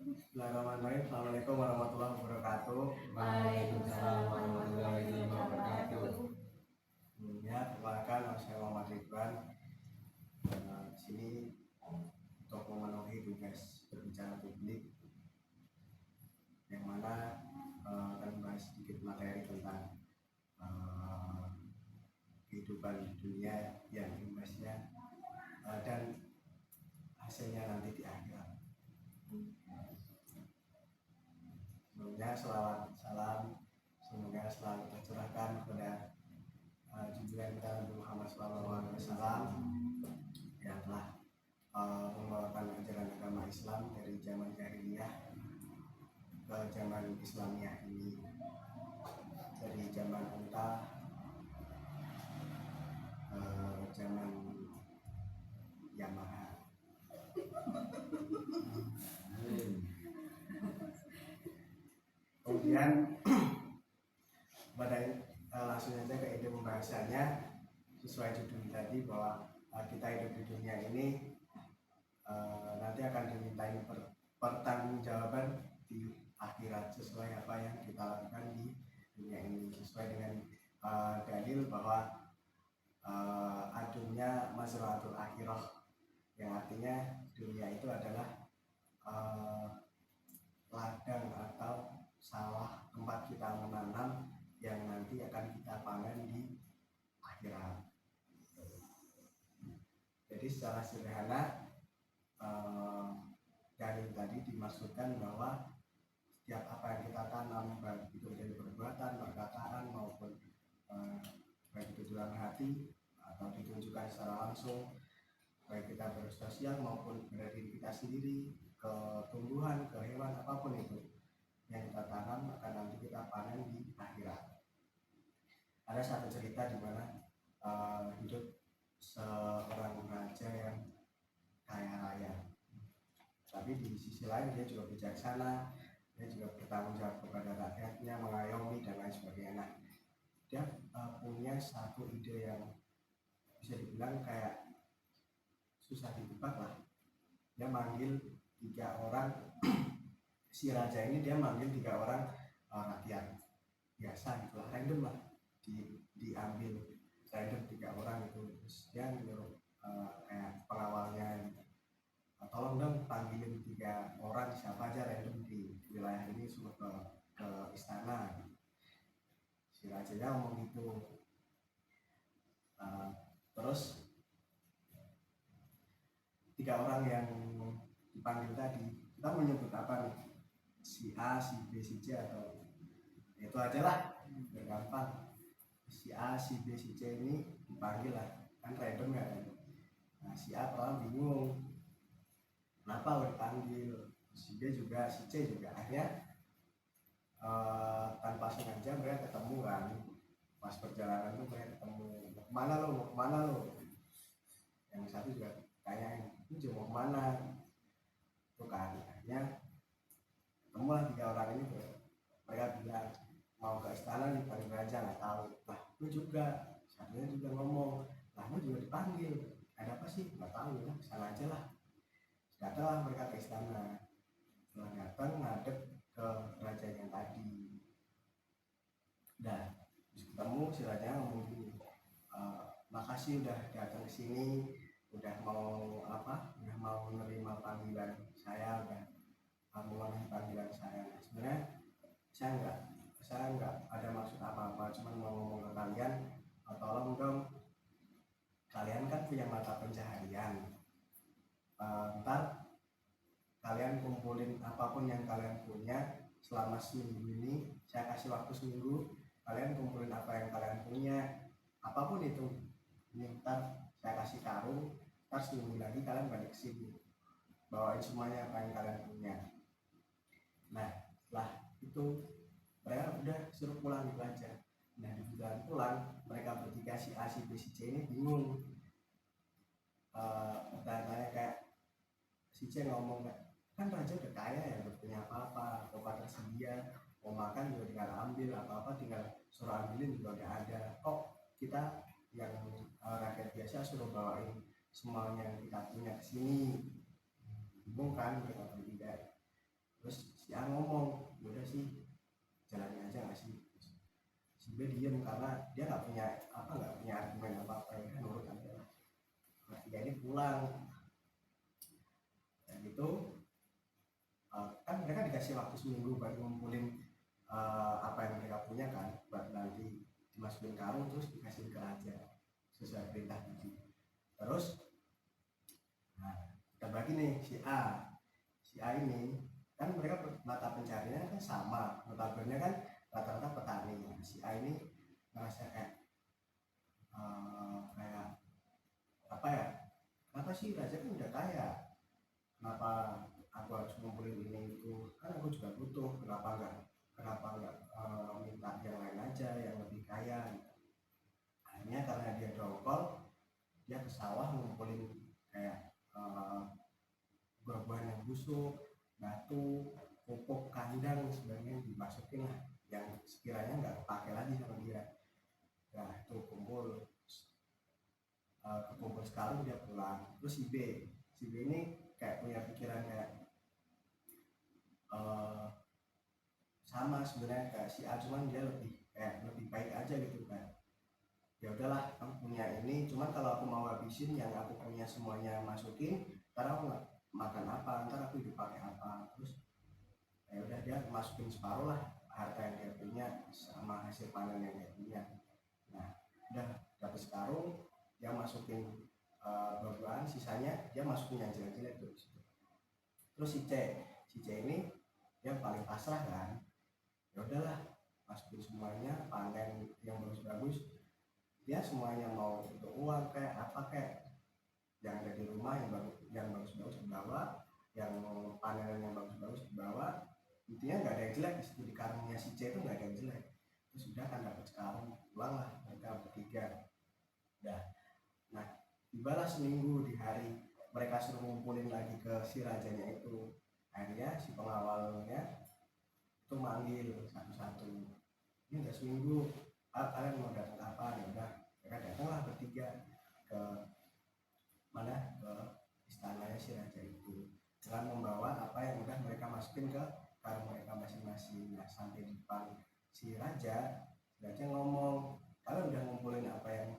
Bismillahirrahmanirrahim. Assalamualaikum warahmatullahi wabarakatuh. Waalaikumsalam warahmatullahi wabarakatuh. Ya, perkenalkan nama saya Muhammad Ridwan. Di sini untuk memenuhi tugas berbicara publik, yang mana akan membahas sedikit materi tentang kehidupan dunia yang imbasnya dan hasilnya nanti di akhirat. Sebelumnya selawat salam semoga selalu tercurahkan kepada junjungan kita Nabi Muhammad SAW yang telah membawakan ajaran agama Islam dari zaman jahiliyah ke zaman Islamiyah ini, dari zaman unta zaman Yamaha. Kemudian pada langsung saja ke ide pembahasannya sesuai judul tadi, bahwa kita hidup di dunia ini nanti akan dimintai pertanggungjawaban di akhirat sesuai apa yang kita lakukan di dunia ini, sesuai dengan dalil bahwa adunnya mazra'atul akhirah, yang artinya dunia itu adalah ladang atau sawah tempat kita menanam yang nanti akan kita panen di akhirat. Jadi secara sederhana dalil tadi dimaksudkan bahwa setiap apa yang kita tanam, baik itu dari perbuatan, perkataan maupun baik itu dalam hati atau ditunjukkan secara langsung, baik kita bersosial maupun pada diri kita sendiri, ke tumbuhan, ke hewan, apapun itu yang kita tanam akan nanti kita panen di akhirat. Ada satu cerita di mana hidup seorang raja yang kaya raya, tapi di sisi lain dia juga bijaksana, dia juga bertanggung jawab kepada rakyatnya, mengayomi dan lain sebagainya. Nah, dia punya satu ide yang bisa dibilang kayak susah ditebak lah. Dia manggil 3 orang si raja ini, dia manggil 3 orang rakyat biasa gitu lah, random lah, diambil random 3 orang itu. Terus dia nyuruh kayak pengawalnya gitu, tolong dong panggilin 3 orang siapa aja random di wilayah ini, suruh ke istana. Si rajanya ngomong gitu. Terus 3 orang yang dipanggil tadi, kita menyebut apa nih? Si A, si B, si C, atau itu aja lah, biar gampang. Si A, si B, si C ini dipanggil lah, kan random ya kan. Nah, si A pertama bingung kenapa udah dipanggil, si B juga, si C juga. Akhirnya tanpa sengaja mereka ketemu kan, pas perjalanan tuh mereka ketemu. Mau kemana lo? Yang satu juga tanya, ini mau kemana? Tuh kan, akhirnya ketemulah 3 orang ini tuh. Mereka bilang mau ke istana dipanggil raja, nggak tahu. Lah, lu juga. Satunya juga ngomong, lah lu juga dipanggil, ada apa sih? Nggak tahu ya, kesana aja lah. Datanglah mereka ke istana. Setelah datang ngadep ke raja yang tadi. Dan ketemu, si raja ngomong gini, makasih udah datang ke sini, udah mau menerima panggilan saya, udah memenuhi panggilan saya. Sebenarnya saya nggak ada maksud apa-apa, cuma mau ngomong ke kalian, tolong dong, kalian kan punya mata pencaharian, ntar kalian kumpulin apapun yang kalian punya selama seminggu ini, saya kasih waktu seminggu, kalian kumpulin apa yang kalian punya, apapun itu, ini ntar saya kasih karung, ntar seminggu lagi kalian balik ke sini, bawain semuanya apa yang kalian punya. Nah, setelah itu mereka udah suruh pulang gitu aja. Nah, di jalan pulang, mereka bertiga, si A, si B, si C ini bingung. Pertanyaannya kayak si C ngomong, kan raja udah kaya ya, udah punya apa-apa, obat tersedia, mau makan juga tinggal ambil, apa-apa tinggal suruh ambilin juga udah ada. Kok kita yang rakyat biasa suruh bawain semuanya yang kita punya ke sini? Bingung kan mereka bertiga. Terus si A ngomong, udah sih jalannya aja nggak sih. Si B diem karena dia nggak punya argumen apa ya kan, nurut aja lah. Nah, tiga ini pulang kayak gitu. Kan mereka dikasih waktu seminggu buat ngumpulin apa yang mereka punya kan, buat nanti dimasukin karung terus dikasih ke raja sesuai perintah tadi. Terus kita bagi nih si A ini kan mereka mata pencariannya kan sama, notabene kan rata-rata petani. Si A ini merasa kayak apa ya, kenapa sih raja kan udah kaya, kenapa aku harus ngumpulin ini itu, kan aku juga butuh, kenapa enggak minta yang lain aja yang lebih kaya gitu. Akhirnya karena dia dongkol, dia ke sawah ngumpulin kayak buah-buahan yang busuk, batu, pupuk kandang sebagainya dimasukin lah, yang sekiranya nggak pakai lagi sama dia. Nah itu kekumpul sekarang dia pulang. Terus si B ini kayak punya pikiran kayak sama sebenarnya kayak si A, cuman dia lebih baik aja gitu kan. Ya udahlah, kamu punya ini, cuman kalau aku mau habisin yang aku punya semuanya masukin, ntar aku nggak makan apa, ntar aku hidup pakai apa. Terus ya udah dia masukin separuh lah harta yang dia punya sama hasil panen yang dia punya. Nah udah dapat sekarung, dia masukin buah-buahan, sisanya dia masukin yang jelek-jelek tuh. Terus si C ini dia paling pasrah kan, ya udahlah masukin semuanya, panen yang bagus-bagus, dia semuanya mau untuk uang kayak apa kayak yang ada di rumah yang bagus-bagus dibawa, yang panenan yang bagus-bagus dibawa, intinya nggak ada yang jelek di situ, di karungnya si C itu nggak ada yang jelek. Terus sudah kan dapat sekarang, pulang lah mereka bertiga. Nah tibalah seminggu di hari mereka suruh ngumpulin lagi ke si rajanya itu. Akhirnya si pengawalnya itu manggil satu-satu, ini udah seminggu, kalian mau datang apa? Ya udah mereka datanglah bertiga ke istananya si raja itu dengan membawa apa yang udah mereka masukin ke karung mereka masing-masing. Nah sampai di depan si raja ngomong, kalian udah ngumpulin apa yang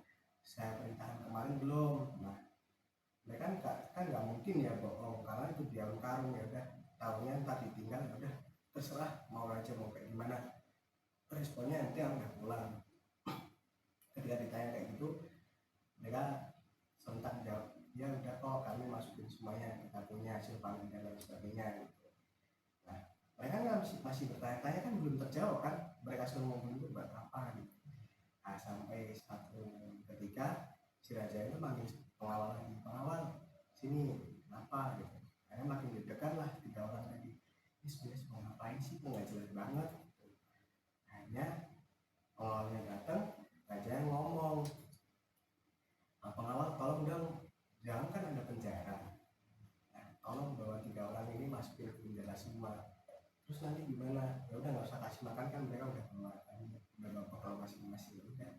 saya perintahkan kemarin belum? Nah mereka kan nggak mungkin ya bohong, karena itu dia karung, ya udah tahunya ntar ditinggal, ya udah terserah mau raja mau kayak gimana, responnya nanti aku udah pulang. Ketika ditanya kayak gitu, mereka sontak jawab, ya udah kok kami masukin semuanya, kita punya hasil panen dan lain sebagainya gitu. Nah mereka kan masih bertanya-tanya kan, belum terjawab kan mereka suruh ngomong itu buat apa gitu. Nah sampai satu ketika si raja itu manggil pengawal lagi, pengawal sini kenapa gitu. Akhirnya makin deg-degan lah tiga orang tadi, ini sebenarnya mau ngapain sih, kok nggak jelas banget. Akhirnya pengawalnya datang, raja ngomong, pengawal tolong dong, jangan kan ada penjara, nah, tolong bawa tiga orang ini masukin ke penjara semua. Terus nanti gimana? Ya udah nggak usah kasih makan kan, mereka udah bawa bekal masing-masing. Udah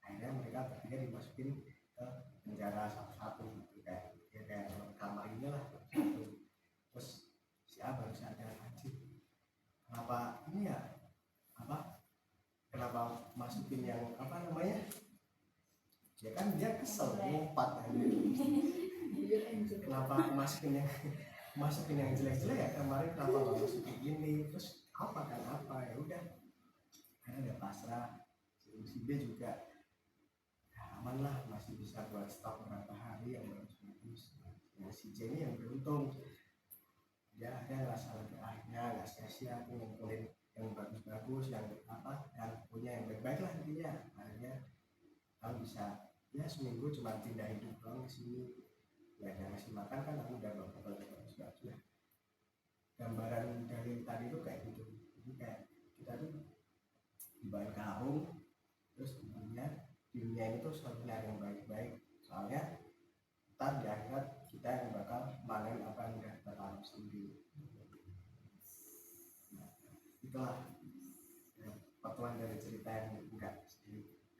akhirnya mereka bertiga dimasukin ke penjara satu-satu gitu, kayak kamar ini lah satu. Terus si A baru sadar, anjir kenapa ini ya, kenapa masukin yang apa namanya, ya kan dia kesel ngumpat aja. Kenapa masukin yang jelek-jelek ya kemarin, kenapa nggak masukin ini, terus apa ya udah karena udah pasrah. Si B juga ya aman lah, masih bisa buat stok berapa hari yang bagus-bagus. Nah si C ini yang beruntung, dia ngerasa lebih, akhirnya nggak sia-sia aku ngumpulin yang bagus-bagus, yang punya yang baik-baik lah intinya. Akhirnya kamu bisa ya seminggu cuma pindah hidup doang ke sini, ya yang ngasih makan kan aku udah bagus-bagus lah. Gambaran dari tadi itu kayak gitu, jadi kayak kita tuh dibawa karung, terus intinya di dunia ini tuh selalu nyari yang baik-baik, soalnya ntar di akhirat kita yang bakal manen apa yang udah kita tanam sendiri. Nah, itulah ya, potongan dari cerita yang enggak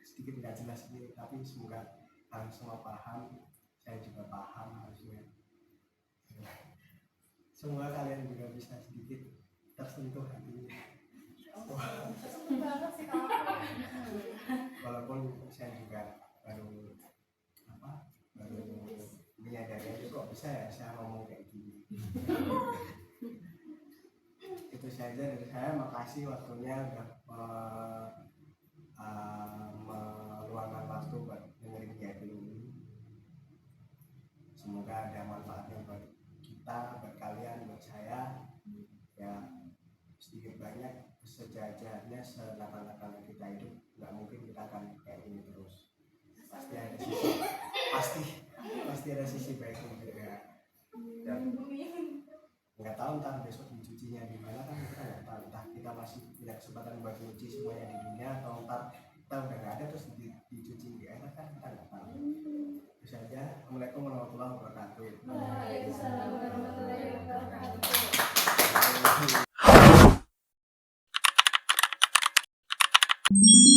sedikit nggak jelas ini, tapi semoga kalian semua paham, saya juga paham harusnya. semoga kalian juga bisa sedikit tersentuh hatinya. Seneng banget sih kalau aku. Walaupun saya juga baru menyadari aja kok bisa ya saya ngomong kayak gini. Itu saja dari saya, makasih waktunya udah meluangkan waktu buat dengerin dia dulu. Semoga ada manfaatnya buat kita, buat kalian, buat saya. Ya sedikit banyak sejajarnya selakon-lakonnya kita hidup, nggak mungkin kita akan kayak gini terus. Pasti ada sisi baiknya juga. Dan nggak tahu ntar besok dicucinya di mana kan kita nggak tahu. Entah kita masih punya kesempatan buat cuci semuanya di dunia, atau ntar kita udah nggak ada terus dicuci di air kan kita nggak tahu. Itu saja. Assalamualaikum warahmatullahi wabarakatuh. Waalaikumsalam warahmatullahi wabarakatuh. Thank you.